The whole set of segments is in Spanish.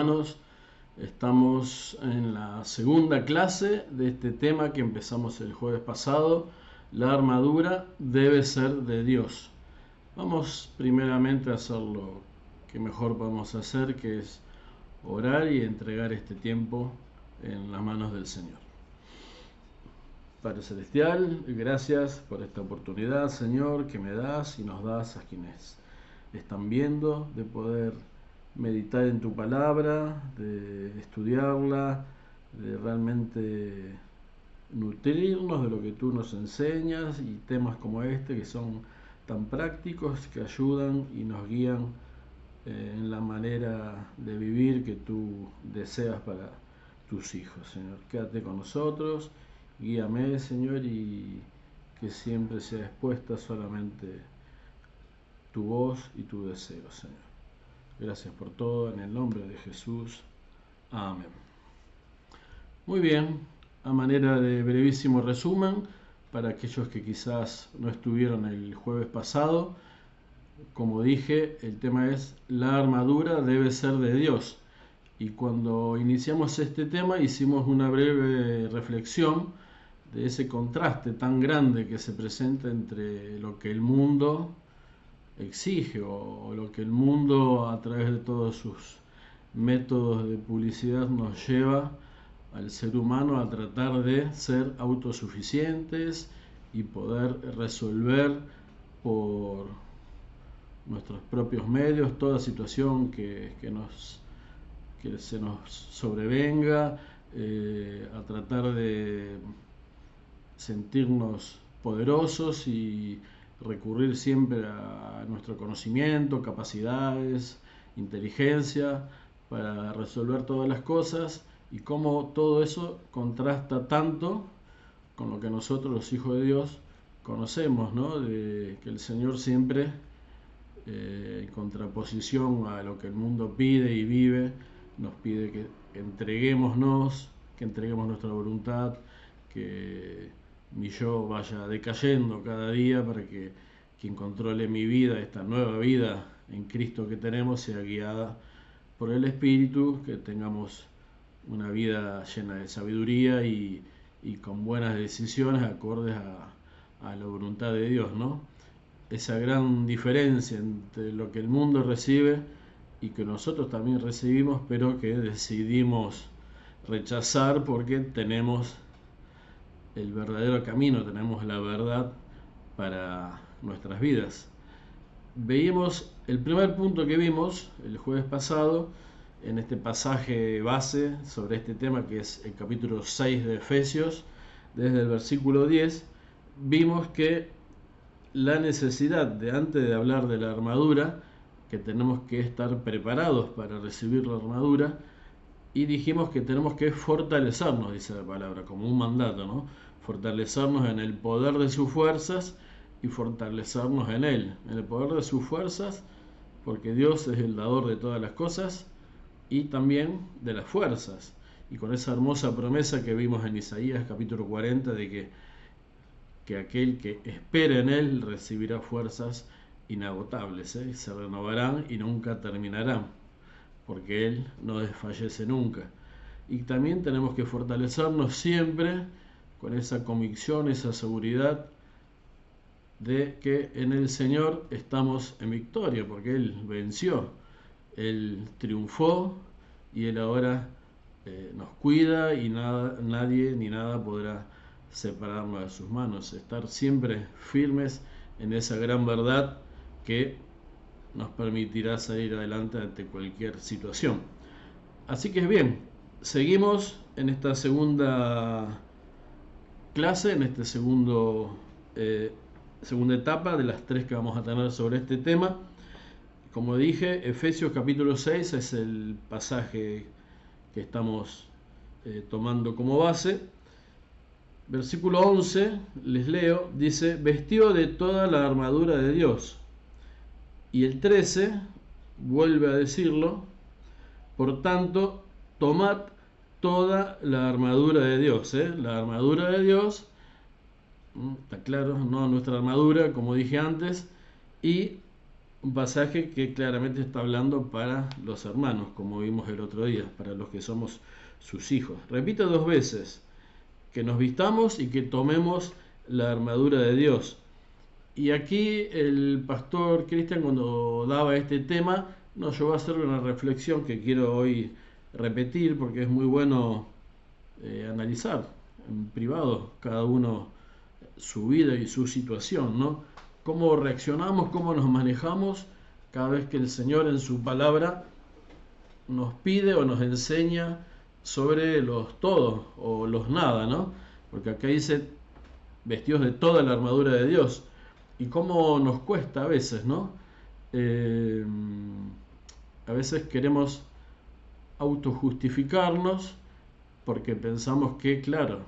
hermanos. Estamos en la segunda clase de este tema que empezamos el jueves pasado. La armadura debe ser de Dios. Vamos primeramente a hacer lo que mejor podemos hacer, que es orar y entregar este tiempo en las manos del Señor. Padre Celestial, gracias por esta oportunidad, Señor, que me das y nos das a quienes están viendo, de poder meditar en tu palabra, de estudiarla, de realmente nutrirnos de lo que tú nos enseñas, y temas como este que son tan prácticos, que ayudan y nos guían en la manera de vivir que tú deseas para tus hijos, Señor. Quédate con nosotros, guíame, Señor, y que siempre sea expuesta solamente tu voz y tu deseo, Señor. Gracias por todo, en el nombre de Jesús. Amén. Muy bien, a manera de brevísimo resumen, para aquellos que quizás no estuvieron el jueves pasado, como dije, el tema es: la armadura debe ser de Dios. Y cuando iniciamos este tema hicimos una breve reflexión de ese contraste tan grande que se presenta entre lo que el mundo exige o lo que el mundo, a través de todos sus métodos de publicidad, nos lleva al ser humano a tratar de ser autosuficientes y poder resolver por nuestros propios medios toda situación que se nos sobrevenga, a tratar de sentirnos poderosos y recurrir siempre a nuestro conocimiento, capacidades, inteligencia para resolver todas las cosas, y cómo todo eso contrasta tanto con lo que nosotros, los hijos de Dios, conocemos, ¿no? De que el Señor siempre, en contraposición a lo que el mundo pide y vive, nos pide que entreguemos nuestra voluntad, que mi yo vaya decayendo cada día para que quien controle mi vida, esta nueva vida en Cristo que tenemos, sea guiada por el Espíritu, que tengamos una vida llena de sabiduría y con buenas decisiones acordes a la voluntad de Dios, ¿no? Esa gran diferencia entre lo que el mundo recibe y que nosotros también recibimos, pero que decidimos rechazar porque tenemos el verdadero camino, tenemos la verdad para nuestras vidas. Veíamos el primer punto que vimos el jueves pasado en este pasaje base sobre este tema, que es el capítulo 6 de Efesios, desde el versículo 10. Vimos que la necesidad de, antes de hablar de la armadura, que tenemos que estar preparados para recibir la armadura, y dijimos que tenemos que fortalecernos, dice la palabra, como un mandato, ¿no? Fortalecernos en el poder de sus fuerzas y fortalecernos en Él, en el poder de sus fuerzas, porque Dios es el dador de todas las cosas y también de las fuerzas. Y con esa hermosa promesa que vimos en Isaías capítulo 40 de que aquel que espera en Él recibirá fuerzas inagotables, se renovarán y nunca terminarán, porque Él no desfallece nunca. Y también tenemos que fortalecernos siempre con esa convicción, esa seguridad de que en el Señor estamos en victoria, porque Él venció, Él triunfó, y Él ahora nos cuida, y nadie ni nada podrá separarnos de sus manos. Estar siempre firmes en esa gran verdad que nos permitirá salir adelante ante cualquier situación. Así que bien, seguimos en esta segunda clase, en este segunda etapa de las tres que vamos a tener sobre este tema. Como dije, Efesios capítulo 6 es el pasaje que estamos tomando como base. Versículo 11, les leo, dice: vestido de toda la armadura de Dios. Y el 13 vuelve a decirlo: por tanto, tomad toda la armadura de Dios. La armadura de Dios, está claro, no nuestra armadura, como dije antes, y Un pasaje que claramente está hablando para los hermanos, como vimos el otro día, para los que somos sus hijos. Repite 2 veces, que nos vistamos y que tomemos la armadura de Dios. Y aquí el pastor Cristian, cuando daba este tema, nos llevó a hacer una reflexión que quiero hoy repetir porque es muy bueno analizar en privado cada uno su vida y su situación, ¿no? Cómo reaccionamos, cómo nos manejamos cada vez que el Señor en su palabra nos pide o nos enseña sobre los todos o los nada, ¿no? Porque acá dice vestidos de toda la armadura de Dios. Y cómo nos cuesta a veces, ¿no? Eh, a veces queremos autojustificarnos porque pensamos que, claro,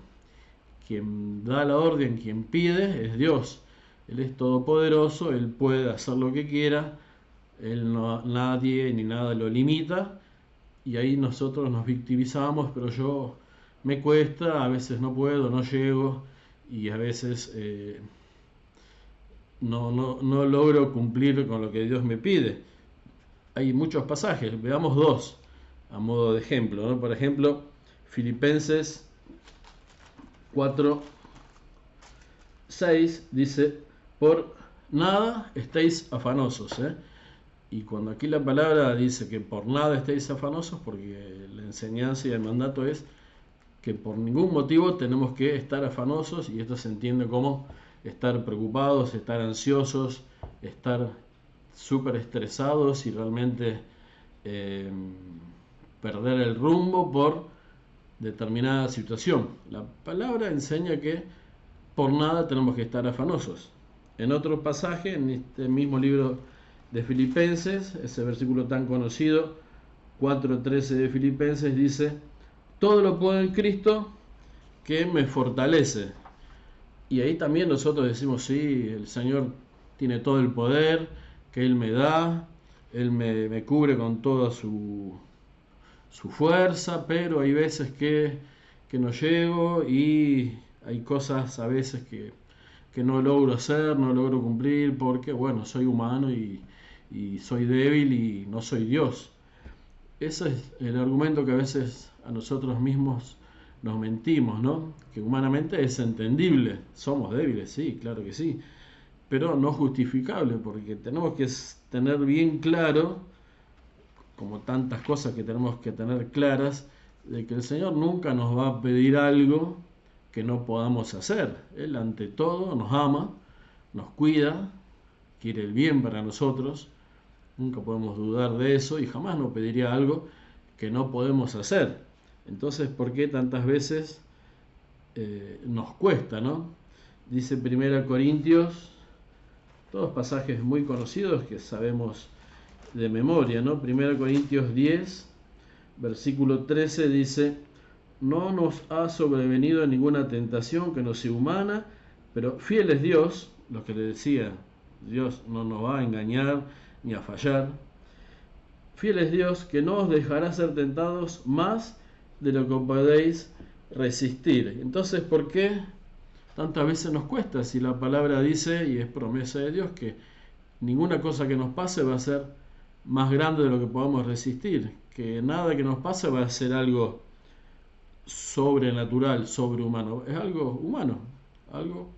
quien da la orden, quien pide, es Dios. Él es todopoderoso, Él puede hacer lo que quiera, Él no, nadie ni nada lo limita, y ahí nosotros nos victimizamos, pero yo me cuesta, a veces no puedo, no llego, y a veces no logro cumplir con lo que Dios me pide. Hay muchos pasajes, veamos 2 a modo de ejemplo, ¿no? Por ejemplo, Filipenses 4:6 dice, por nada estéis afanosos, ¿eh? Y cuando aquí la palabra dice que por nada estéis afanosos, porque la enseñanza y el mandato es que por ningún motivo tenemos que estar afanosos, y esto se entiende como estar preocupados, estar ansiosos, estar súper estresados y realmente perder el rumbo por determinada situación. La palabra enseña que por nada tenemos que estar afanosos. En otro pasaje, en este mismo libro de Filipenses, ese versículo tan conocido, 4:13 de Filipenses, dice, todo lo puedo en Cristo que me fortalece. Y ahí también nosotros decimos, sí, el Señor tiene todo el poder que Él me da, Él me cubre con toda su fuerza, pero hay veces que no llego y hay cosas a veces que no logro hacer, no logro cumplir, porque bueno, soy humano y soy débil y no soy Dios. Ese es el argumento que a veces a nosotros mismos nos mentimos, ¿no? Que humanamente es entendible, somos débiles, sí, claro que sí, pero no justificable, porque tenemos que tener bien claro, como tantas cosas que tenemos que tener claras, de que el Señor nunca nos va a pedir algo que no podamos hacer. Él ante todo nos ama, nos cuida, quiere el bien para nosotros, nunca podemos dudar de eso y jamás nos pediría algo que no podemos hacer. Entonces, ¿por qué tantas veces nos cuesta, ¿no? Dice 1 Corintios, todos pasajes muy conocidos que sabemos de memoria, ¿no? 1 Corintios 10, versículo 13 dice, no nos ha sobrevenido ninguna tentación que no sea humana, pero fiel es Dios, lo que le decía, Dios no nos va a engañar ni a fallar. Fiel es Dios que no os dejará ser tentados más de lo que podéis resistir. Entonces, ¿por qué tantas veces nos cuesta si la palabra dice, y es promesa de Dios, que ninguna cosa que nos pase va a ser más grande de lo que podamos resistir? Que nada que nos pase va a ser algo sobrenatural, sobrehumano. Es algo humano, algo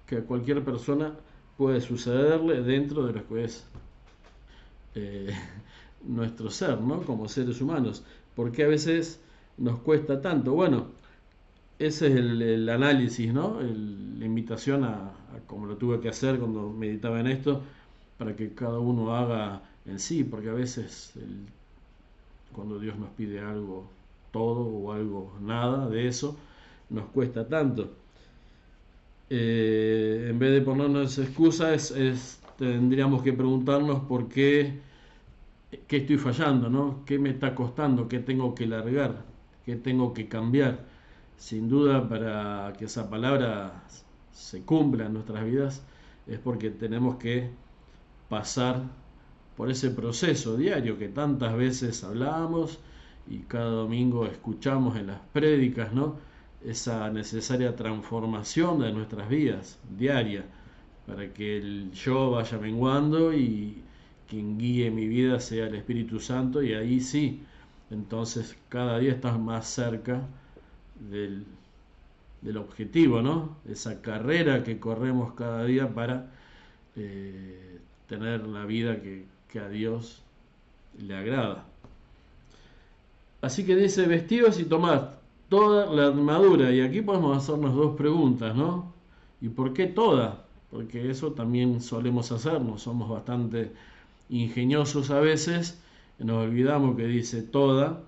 que a cualquier persona puede sucederle dentro de lo que es eh, nuestro ser, ¿no? Como seres humanos. ¿Por qué a veces nos cuesta tanto? Bueno, ese es el análisis, ¿no? La invitación a como lo tuve que hacer cuando meditaba en esto, para que cada uno haga en sí, porque a veces cuando Dios nos pide algo todo o algo nada de eso, nos cuesta tanto. En vez de ponernos excusas, tendríamos que preguntarnos por qué estoy fallando, ¿no? ¿Qué me está costando? ¿Qué tengo que largar? ¿Qué tengo que cambiar? Sin duda, para que esa palabra se cumpla en nuestras vidas, es porque tenemos que pasar por ese proceso diario que tantas veces hablamos y cada domingo escuchamos en las prédicas, ¿no? Esa necesaria transformación de nuestras vidas diaria, para que el yo vaya menguando y quien guíe mi vida sea el Espíritu Santo, y ahí sí, entonces cada día estás más cerca del, del objetivo, ¿no? Esa carrera que corremos cada día para tener la vida que a Dios le agrada. Así que dice, vestidos y tomad toda la armadura. Y aquí podemos hacernos dos preguntas, ¿no? ¿Y por qué toda? Porque eso también solemos hacernos, somos bastante ingeniosos a veces, nos olvidamos que dice toda,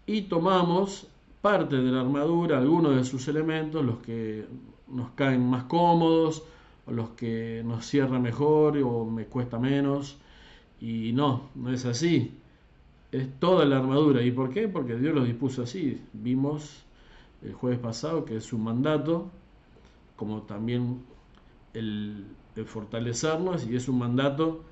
y tomamos parte de la armadura, algunos de sus elementos, los que nos caen más cómodos, o los que nos cierran mejor o me cuesta menos, y no es así. Es toda la armadura. ¿Y por qué? Porque Dios lo dispuso así. Vimos el jueves pasado que es un mandato, como también el fortalecernos, y es un mandato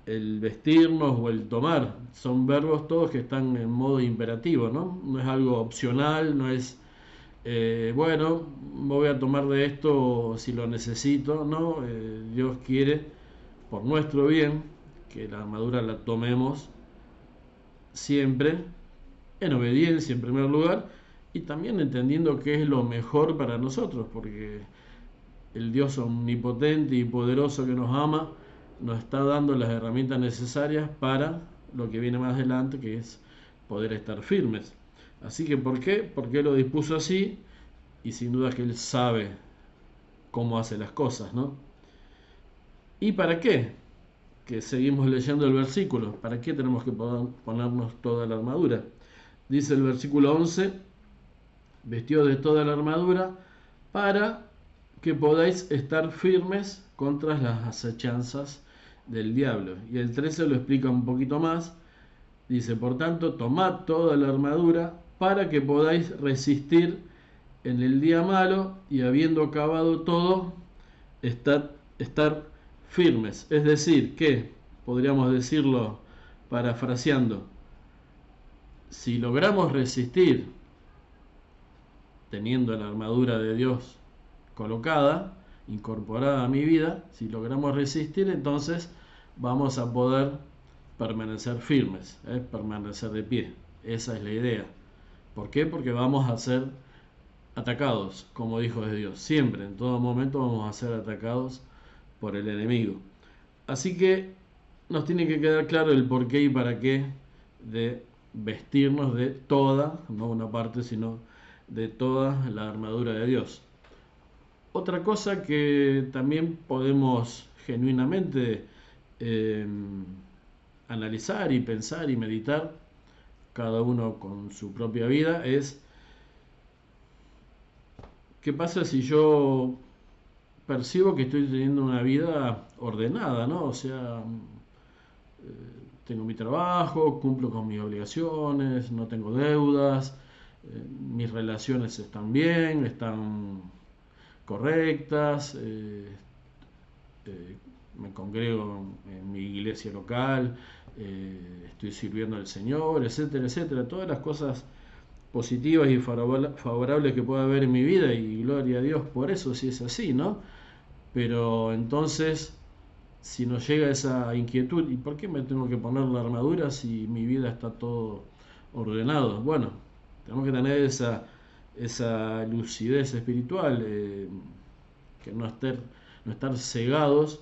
el vestirnos o el tomar. Son verbos todos que están en modo imperativo, ¿no? No es algo opcional, no es, bueno, me voy a tomar de esto si lo necesito, ¿no? Dios quiere, por nuestro bien, que la armadura la tomemos siempre en obediencia en primer lugar, y también entendiendo que es lo mejor para nosotros, porque el Dios omnipotente y poderoso que nos ama nos está dando las herramientas necesarias para lo que viene más adelante, que es poder estar firmes. Así que ¿por qué? Porque Él lo dispuso así, y sin duda que Él sabe cómo hace las cosas, ¿no? ¿Y para qué? Que seguimos leyendo el versículo. ¿Para qué tenemos que ponernos toda la armadura? Dice el versículo 11, vestidos de toda la armadura, para que podáis estar firmes contra las acechanzas del diablo. Y el 13 lo explica un poquito más. Dice, por tanto, tomad toda la armadura para que podáis resistir en el día malo, y habiendo acabado todo, estar firmes. Es decir, que, podríamos decirlo parafraseando, si logramos resistir teniendo la armadura de Dios colocada, incorporada a mi vida, si logramos resistir, entonces vamos a poder permanecer firmes, permanecer de pie. Esa es la idea. ¿Por qué? Porque vamos a ser atacados como hijos de Dios. Siempre, en todo momento vamos a ser atacados por el enemigo. Así que nos tiene que quedar claro el por qué y para qué de vestirnos de toda, no una parte, sino de toda la armadura de Dios. Otra cosa que también podemos genuinamente analizar y pensar y meditar, cada uno con su propia vida, es ¿qué pasa si yo percibo que estoy teniendo una vida ordenada, ¿no? O sea, tengo mi trabajo, cumplo con mis obligaciones, no tengo deudas, mis relaciones están bien, están correctas, me congrego en mi iglesia local, estoy sirviendo al Señor, etcétera, etcétera. Todas las cosas positivas y favorables que pueda haber en mi vida, y gloria a Dios por eso, si es así, ¿no? Pero entonces, si nos llega esa inquietud, ¿y por qué me tengo que poner la armadura si mi vida está todo ordenado? Bueno, tenemos que tener esa lucidez espiritual, que no estar cegados,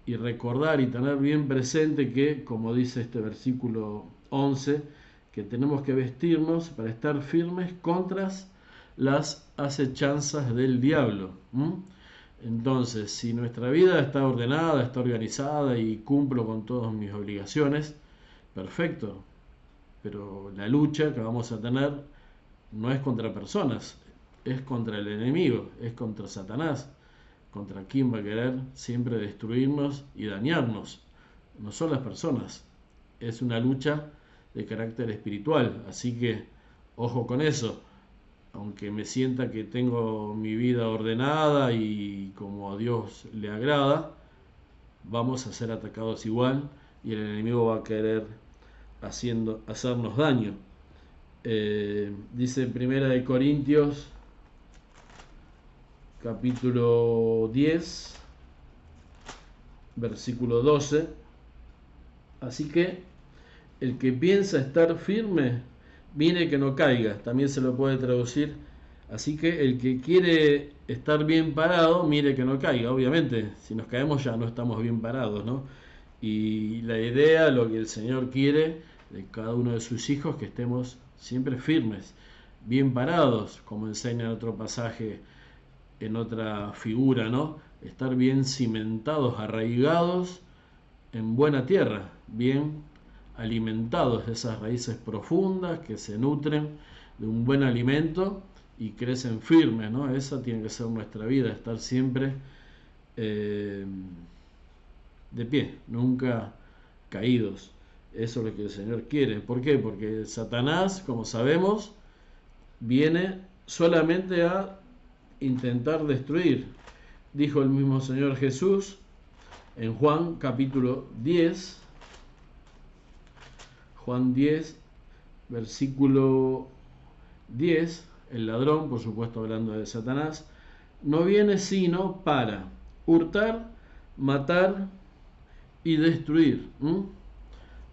y recordar y tener bien presente que, como dice este versículo 11, que tenemos que vestirnos para estar firmes contra las acechanzas del diablo. Entonces, si nuestra vida está ordenada, está organizada y cumplo con todas mis obligaciones, perfecto. Pero la lucha que vamos a tener no es contra personas, es contra el enemigo, es contra Satanás, contra quien va a querer siempre destruirnos y dañarnos. No son las personas, es una lucha de carácter espiritual, así que ojo con eso. Aunque me sienta que tengo mi vida ordenada y como a Dios le agrada, vamos a ser atacados igual, y el enemigo va a querer hacernos daño. Dice en Primera de Corintios capítulo 10, versículo 12. Así que el que piensa estar firme, mire que no caiga. También se lo puede traducir. Así que el que quiere estar bien parado, mire que no caiga. Obviamente, si nos caemos ya no estamos bien parados, ¿no? Y la idea, lo que el Señor quiere de cada uno de sus hijos, que estemos siempre firmes, bien parados, como enseña en otro pasaje, en otra figura, ¿no? Estar bien cimentados, arraigados en buena tierra, bien alimentados de esas raíces profundas que se nutren de un buen alimento y crecen firmes, ¿no? Esa tiene que ser nuestra vida, estar siempre de pie, nunca caídos. Eso es lo que el Señor quiere. ¿Por qué? Porque Satanás, como sabemos, viene solamente a intentar destruir. Dijo el mismo Señor Jesús en Juan capítulo 10, Juan 10, versículo 10, el ladrón, por supuesto hablando de Satanás, no viene sino para hurtar, matar y destruir.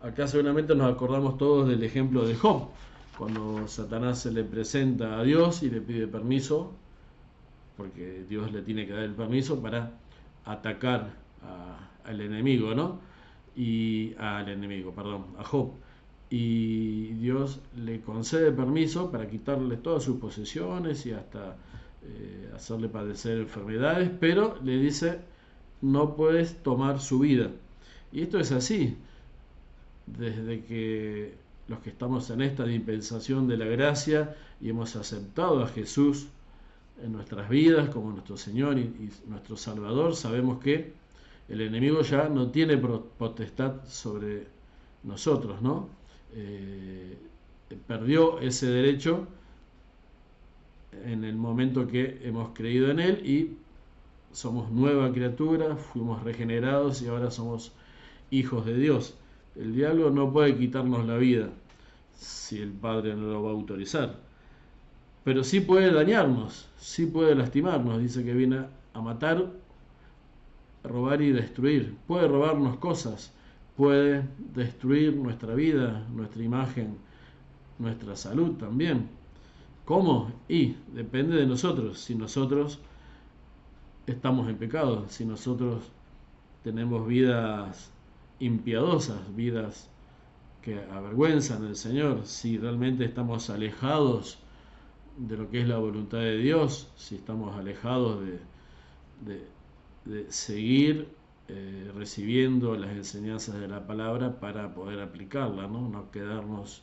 Acá seguramente nos acordamos todos del ejemplo de Job, cuando Satanás se le presenta a Dios y le pide permiso, porque Dios le tiene que dar el permiso para atacar al enemigo, ¿no? A Job. Y Dios le concede permiso para quitarle todas sus posesiones y hasta hacerle padecer enfermedades, pero le dice, no puedes tomar su vida. Y esto es así, desde que los que estamos en esta dispensación de la gracia y hemos aceptado a Jesús en nuestras vidas como nuestro Señor y nuestro Salvador, sabemos que el enemigo ya no tiene potestad sobre nosotros, ¿no? Perdió ese derecho en el momento que hemos creído en Él y somos nueva criatura, fuimos regenerados y ahora somos hijos de Dios. El diablo no puede quitarnos la vida si el Padre no lo va a autorizar, pero sí puede dañarnos, sí puede lastimarnos. Dice que viene a matar, robar y destruir. Puede robarnos cosas, puede destruir nuestra vida, nuestra imagen, nuestra salud también. ¿Cómo? Y depende de nosotros. Si nosotros estamos en pecado, si nosotros tenemos vidas impiadosas, vidas que avergüenzan al Señor, si realmente estamos alejados de lo que es la voluntad de Dios, si estamos alejados de seguir recibiendo las enseñanzas de la palabra para poder aplicarla, no quedarnos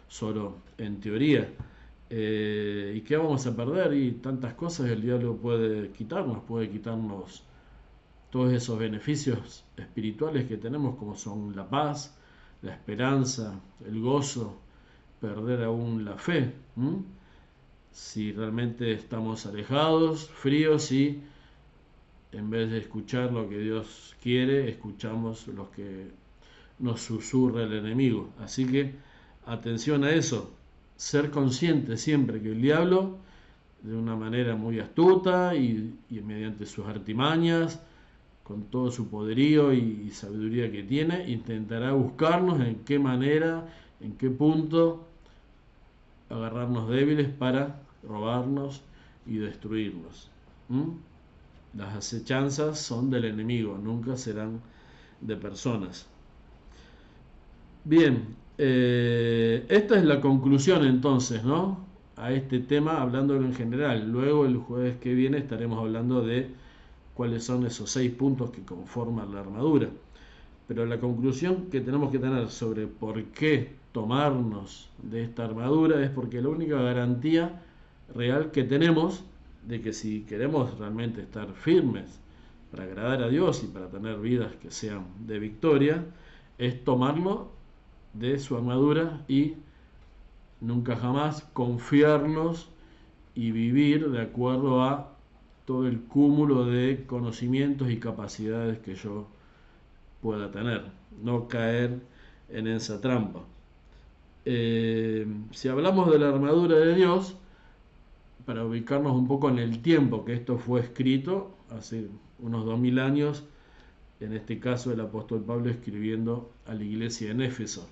solo en teoría. ¿Y qué vamos a perder? Y tantas cosas el diablo puede quitarnos todos esos beneficios espirituales que tenemos, como son la paz, la esperanza, el gozo, perder aún la fe. Si realmente estamos alejados, fríos y en vez de escuchar lo que Dios quiere, escuchamos lo que nos susurra el enemigo. Así que atención a eso, ser consciente siempre que el diablo, de una manera muy astuta y mediante sus artimañas, con todo su poderío y sabiduría que tiene, intentará buscarnos en qué manera, en qué punto agarrarnos débiles para robarnos y destruirnos. Las acechanzas son del enemigo, nunca serán de personas. Bien, esta es la conclusión entonces, ¿no? A este tema, hablándolo en general. Luego el jueves que viene estaremos hablando de cuáles son esos 6 puntos que conforman la armadura. Pero la conclusión que tenemos que tener sobre por qué tomarnos de esta armadura es porque la única garantía real que tenemos de que si queremos realmente estar firmes para agradar a Dios y para tener vidas que sean de victoria, es tomarlo de su armadura y nunca jamás confiarnos y vivir de acuerdo a todo el cúmulo de conocimientos y capacidades que yo pueda tener, no caer en esa trampa. Si hablamos de la armadura de Dios, para ubicarnos un poco en el tiempo que esto fue escrito, hace unos 2000 años, en este caso el apóstol Pablo escribiendo a la iglesia en Éfeso.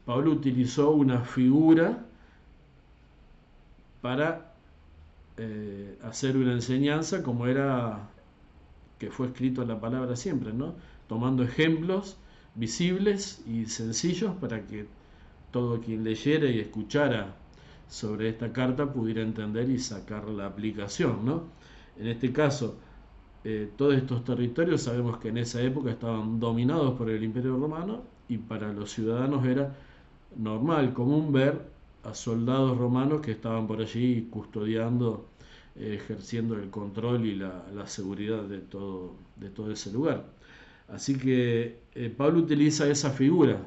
Pablo utilizó una figura para hacer una enseñanza como era que fue escrito en la palabra siempre, ¿no? Tomando ejemplos visibles y sencillos para que todo quien leyera y escuchara sobre esta carta pudiera entender y sacar la aplicación, ¿no? En este caso, todos estos territorios sabemos que en esa época estaban dominados por el Imperio Romano y para los ciudadanos era normal, común ver a soldados romanos que estaban por allí custodiando, ejerciendo el control y la seguridad de todo ese lugar. Así que Pablo utiliza esa figura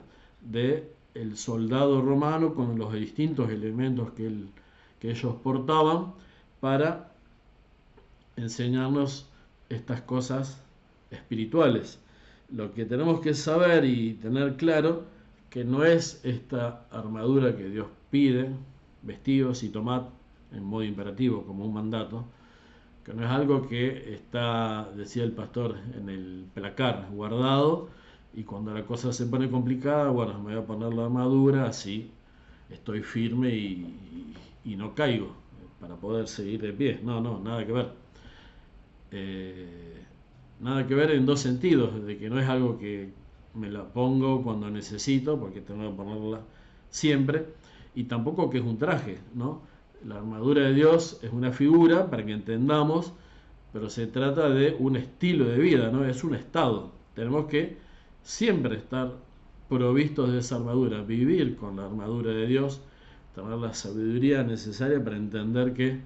de el soldado romano con los distintos elementos que ellos portaban para enseñarnos estas cosas espirituales. Lo que tenemos que saber y tener claro que no es esta armadura que Dios pide, vestidos y tomad en modo imperativo como un mandato, que no es algo que está, decía el pastor, en el placar guardado y cuando la cosa se pone complicada, bueno, me voy a poner la armadura, así estoy firme y no caigo para poder seguir de pie. No, nada que ver. Nada que ver en dos sentidos, de que no es algo que me la pongo cuando necesito, porque tengo que ponerla siempre, y tampoco que es un traje, ¿no? La armadura de Dios es una figura para que entendamos, pero se trata de un estilo de vida, ¿no? Es un estado. Tenemos que siempre estar provistos de esa armadura, vivir con la armadura de Dios, tener la sabiduría necesaria para entender que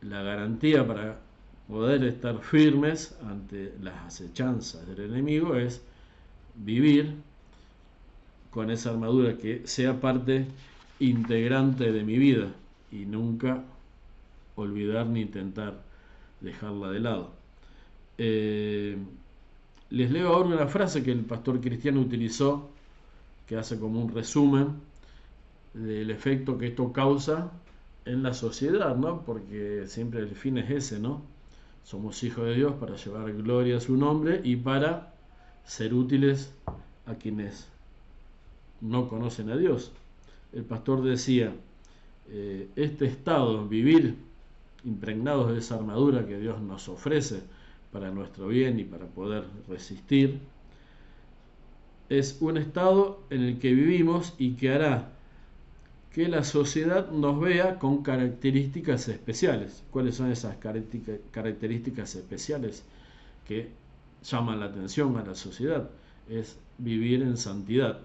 la garantía para poder estar firmes ante las acechanzas del enemigo es vivir con esa armadura, que sea parte integrante de mi vida y nunca olvidar ni intentar dejarla de lado. Les leo ahora una frase que el pastor Cristiano utilizó, que hace como un resumen del efecto que esto causa en la sociedad, ¿no? Porque siempre el fin es ese, ¿no? Somos hijos de Dios para llevar gloria a su nombre y para ser útiles a quienes no conocen a Dios. El pastor decía, este estado, vivir impregnados de esa armadura que Dios nos ofrece para nuestro bien y para poder resistir, es un estado en el que vivimos y que hará que la sociedad nos vea con características especiales. ¿Cuáles son esas características especiales que llaman la atención a la sociedad? Es vivir en santidad.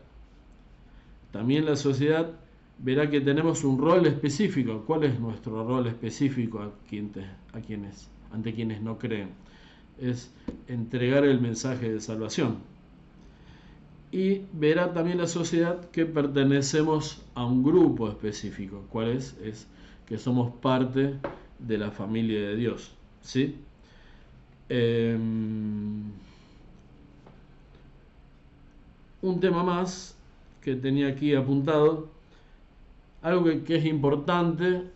También la sociedad verá que tenemos un rol específico. ¿Cuál es nuestro rol específico ante quienes no creen? Es entregar el mensaje de salvación. Y verá también la sociedad que pertenecemos a un grupo específico. ¿Cuál es? Es que somos parte de la familia de Dios, ¿sí? Un tema más que tenía aquí apuntado, algo que es importante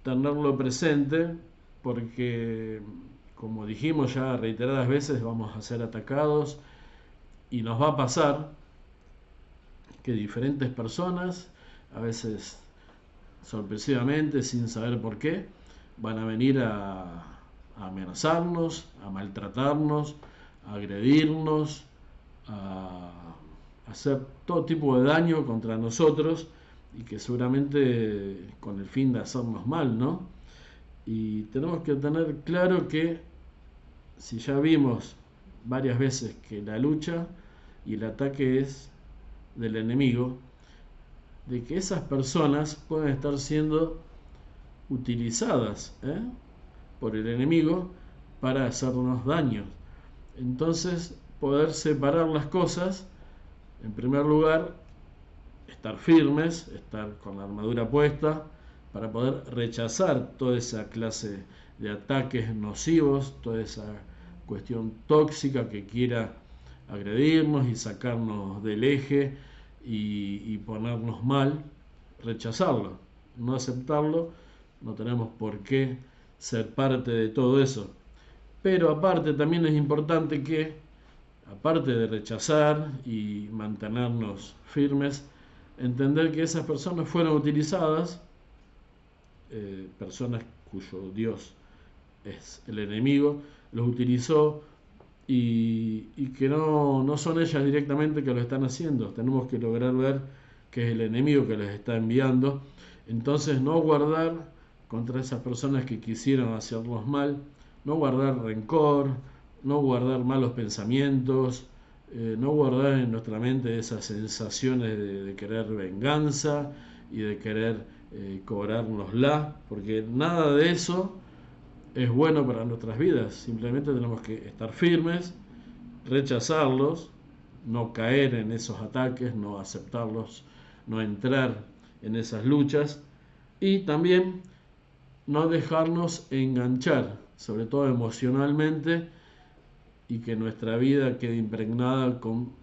tenerlo presente, porque como dijimos ya reiteradas veces, vamos a ser atacados y nos va a pasar que diferentes personas, a veces sorpresivamente, sin saber por qué, van a venir a amenazarnos, a maltratarnos, a agredirnos, a hacer todo tipo de daño contra nosotros y que seguramente con el fin de hacernos mal, ¿no? Y tenemos que tener claro que si ya vimos varias veces que la lucha y el ataque es del enemigo, de que esas personas pueden estar siendo utilizadas por el enemigo para hacernos daño. Entonces, poder separar las cosas, en primer lugar, estar firmes, estar con la armadura puesta, para poder rechazar toda esa clase de ataques nocivos, toda esa cuestión tóxica que quiera agredirnos y sacarnos del eje y ponernos mal, rechazarlo, no aceptarlo. No tenemos por qué ser parte de todo eso. Pero aparte también es importante que, aparte de rechazar y mantenernos firmes, entender que esas personas fueron utilizadas, personas cuyo Dios es el enemigo, los utilizó y que no son ellas directamente que lo están haciendo. Tenemos que lograr ver que es el enemigo que les está enviando. Entonces no guardar contra esas personas que quisieron hacernos mal, no guardar rencor, no guardar malos pensamientos, no guardar en nuestra mente esas sensaciones de querer venganza y de querer cobrárnosla, porque nada de eso es bueno para nuestras vidas. Simplemente tenemos que estar firmes, rechazarlos, no caer en esos ataques, no aceptarlos, no entrar en esas luchas y también no dejarnos enganchar, sobre todo emocionalmente, y que nuestra vida quede impregnada con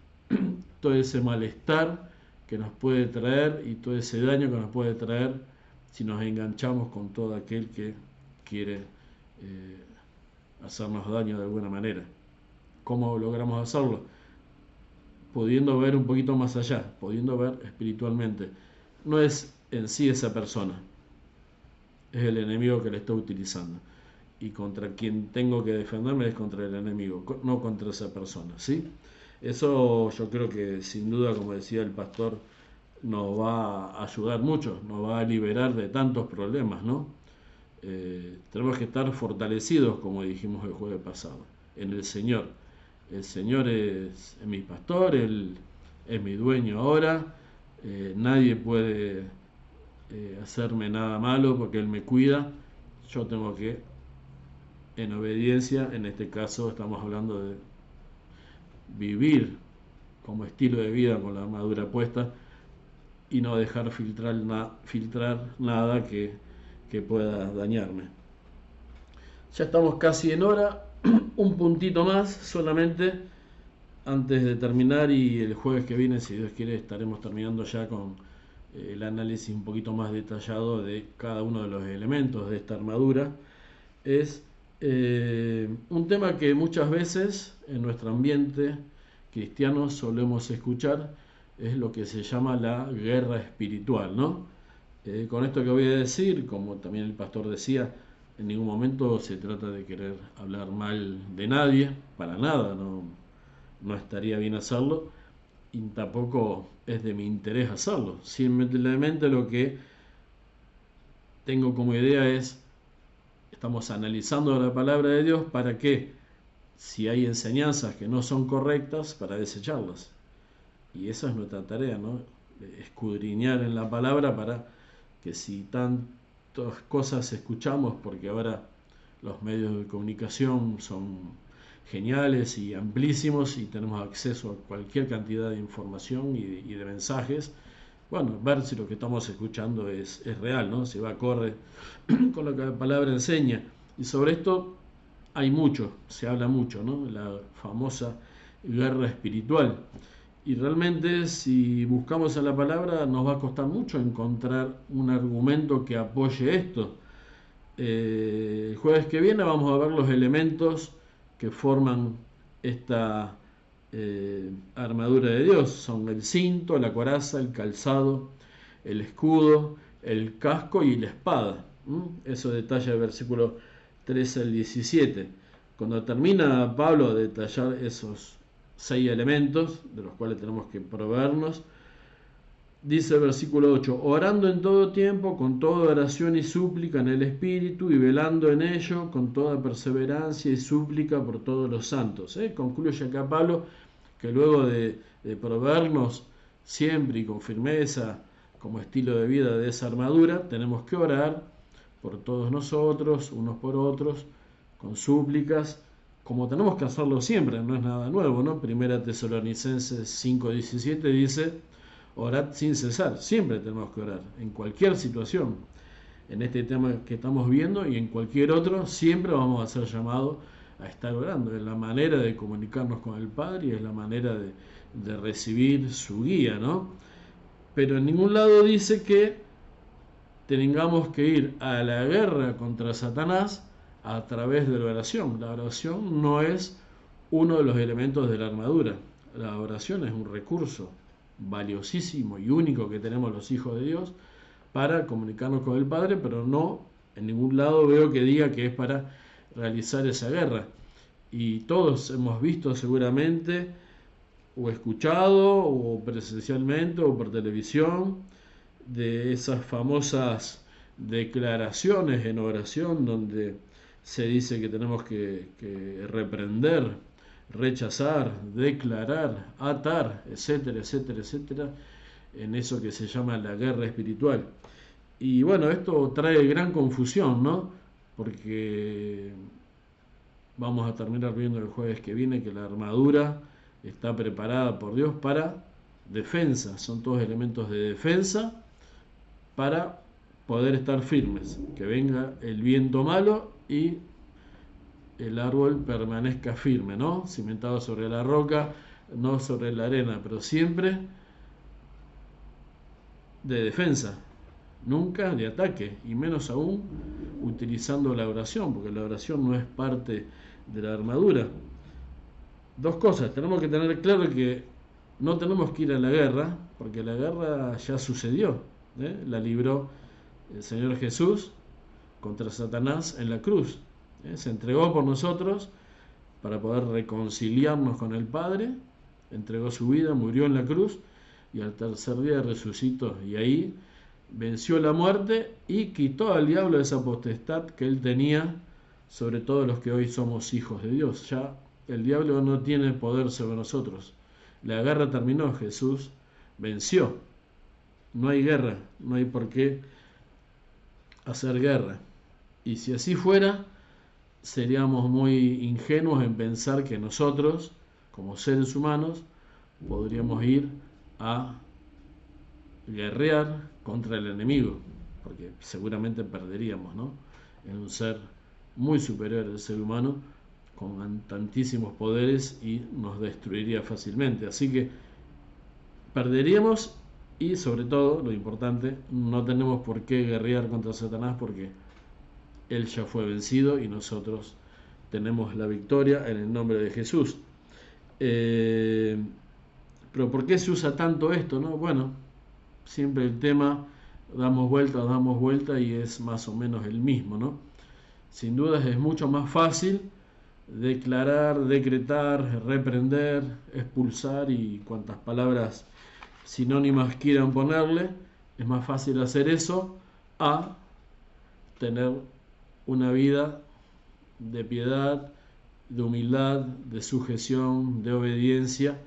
todo ese malestar que nos puede traer y todo ese daño que nos puede traer si nos enganchamos con todo aquel que quiere hacernos daño de alguna manera. ¿Cómo logramos hacerlo? Pudiendo ver un poquito más allá, pudiendo ver espiritualmente. No es en sí esa persona, es el enemigo que le está utilizando. Y contra quien tengo que defenderme es contra el enemigo, no contra esa persona, ¿sí? Eso yo creo que sin duda, como decía el pastor, nos va a ayudar mucho, nos va a liberar de tantos problemas, ¿no? Tenemos que estar fortalecidos, como dijimos el jueves pasado, en el Señor. El Señor es mi pastor, Él es mi dueño ahora, nadie puede hacerme nada malo porque Él me cuida. Yo tengo que, en obediencia, en este caso estamos hablando de vivir como estilo de vida con la armadura puesta y no dejar filtrar nada que pueda dañarme. Ya estamos casi en hora, un puntito más solamente antes de terminar, y el jueves que viene, si Dios quiere, estaremos terminando ya con el análisis un poquito más detallado de cada uno de los elementos de esta armadura. Es un tema que muchas veces en nuestro ambiente cristiano solemos escuchar, es lo que se llama la guerra espiritual, ¿no? Con esto que voy a decir, como también el pastor decía, en ningún momento se trata de querer hablar mal de nadie, para nada, no estaría bien hacerlo, y tampoco es de mi interés hacerlo. Simplemente lo que tengo como idea es, estamos analizando la palabra de Dios para que, si hay enseñanzas que no son correctas, para desecharlas. Y esa es nuestra tarea, ¿no? Escudriñar en la palabra para que, si tantas cosas escuchamos, porque ahora los medios de comunicación son geniales y amplísimos y tenemos acceso a cualquier cantidad de información y de mensajes, bueno, ver si lo que estamos escuchando es real, ¿no? Si va acorde con lo que la palabra enseña. Y sobre esto hay mucho, se habla mucho, ¿no? La famosa guerra espiritual. Y realmente, si buscamos en la palabra, nos va a costar mucho encontrar un argumento que apoye esto. El jueves que viene vamos a ver los elementos que forman esta armadura de Dios. Son el cinto, la coraza, el calzado, el escudo, el casco y la espada. Eso detalla el versículo 13 al 17. Cuando termina Pablo de detallar esos 6 elementos de los cuales tenemos que proveernos, dice el versículo 8: orando en todo tiempo, con toda oración y súplica en el Espíritu, y velando en ello con toda perseverancia y súplica por todos los santos. Concluye acá Pablo que luego de proveernos siempre y con firmeza como estilo de vida de esa armadura, tenemos que orar por todos nosotros, unos por otros, con súplicas, como tenemos que hacerlo siempre, no es nada nuevo, ¿no? Primera Tesalonicenses 5:17 dice: orad sin cesar. Siempre tenemos que orar, en cualquier situación. En este tema que estamos viendo y en cualquier otro, siempre vamos a ser llamados a estar orando. Es la manera de comunicarnos con el Padre y es la manera de recibir su guía, ¿no? Pero en ningún lado dice que tengamos que ir a la guerra contra Satanás a través de la oración. La oración no es uno de los elementos de la armadura. La oración es un recurso valiosísimo y único que tenemos los hijos de Dios para comunicarnos con el Padre, pero no en ningún lado veo que diga que es para realizar esa guerra. Y todos hemos visto seguramente, o escuchado, o presencialmente, o por televisión, de esas famosas declaraciones en oración donde se dice que tenemos que reprender, rechazar, declarar, atar, etcétera, etcétera, etcétera, en eso que se llama la guerra espiritual. Y bueno, esto trae gran confusión, ¿no? Porque vamos a terminar viendo el jueves que viene que la armadura está preparada por Dios para defensa, son todos elementos de defensa para poder estar firmes, que venga el viento malo y el árbol permanezca firme, ¿no? Cimentado sobre la roca, no sobre la arena, pero siempre de defensa, nunca de ataque, y menos aún utilizando la oración, porque la oración no es parte de la armadura. Dos cosas, tenemos que tener claro que no tenemos que ir a la guerra, porque la guerra ya sucedió, la libró el Señor Jesús contra Satanás en la cruz. Se entregó por nosotros para poder reconciliarnos con el Padre, entregó su vida, murió en la cruz y al tercer día resucitó, y ahí venció la muerte y quitó al diablo esa potestad que él tenía sobre todos los que hoy somos hijos de Dios. Ya el diablo no tiene poder sobre nosotros. La guerra terminó, Jesús venció. No hay guerra, no hay por qué hacer guerra. Y si así fuera, seríamos muy ingenuos en pensar que nosotros, como seres humanos, podríamos ir a guerrear contra el enemigo, porque seguramente perderíamos, ¿no? Es un ser muy superior al ser humano, con tantísimos poderes, y nos destruiría fácilmente. Así que perderíamos, y sobre todo, lo importante, no tenemos por qué guerrear contra Satanás, porque él ya fue vencido y nosotros tenemos la victoria en el nombre de Jesús. Pero ¿por qué se usa tanto esto, no? Bueno, siempre el tema damos vuelta y es más o menos el mismo, ¿no? Sin dudas es mucho más fácil declarar, decretar, reprender, expulsar y cuantas palabras sinónimas quieran ponerle. Es más fácil hacer eso a tener una vida de piedad, de humildad, de sujeción, de obediencia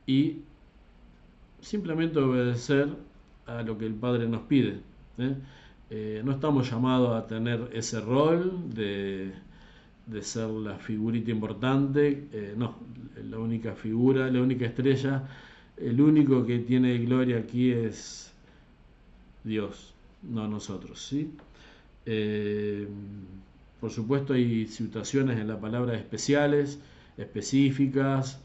y simplemente obedecer a lo que el Padre nos pide. No estamos llamados a tener ese rol de ser la figurita importante, no, la única figura, la única estrella, el único que tiene gloria aquí es Dios, no nosotros, ¿sí? Por supuesto hay situaciones en la palabra especiales, específicas,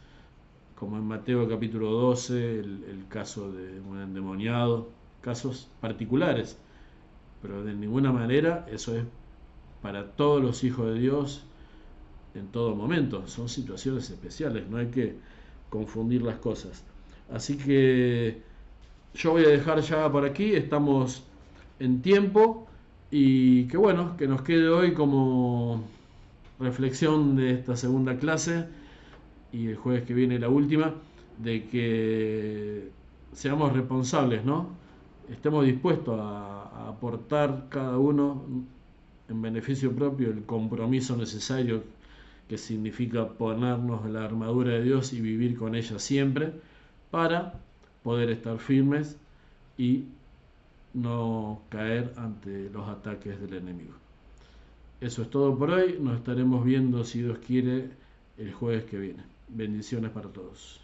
como en Mateo capítulo 12, el caso de un endemoniado, casos particulares, pero de ninguna manera eso es para todos los hijos de Dios en todo momento. Son situaciones especiales, no hay que confundir las cosas. Así que yo voy a dejar ya por aquí, estamos en tiempo, y que bueno, que nos quede hoy como reflexión de esta segunda clase, y el jueves que viene la última, de que seamos responsables, ¿no? Estemos dispuestos a aportar cada uno en beneficio propio el compromiso necesario que significa ponernos la armadura de Dios y vivir con ella siempre para poder estar firmes y no caer ante los ataques del enemigo. Eso es todo por hoy, nos estaremos viendo si Dios quiere el jueves que viene. Bendiciones para todos.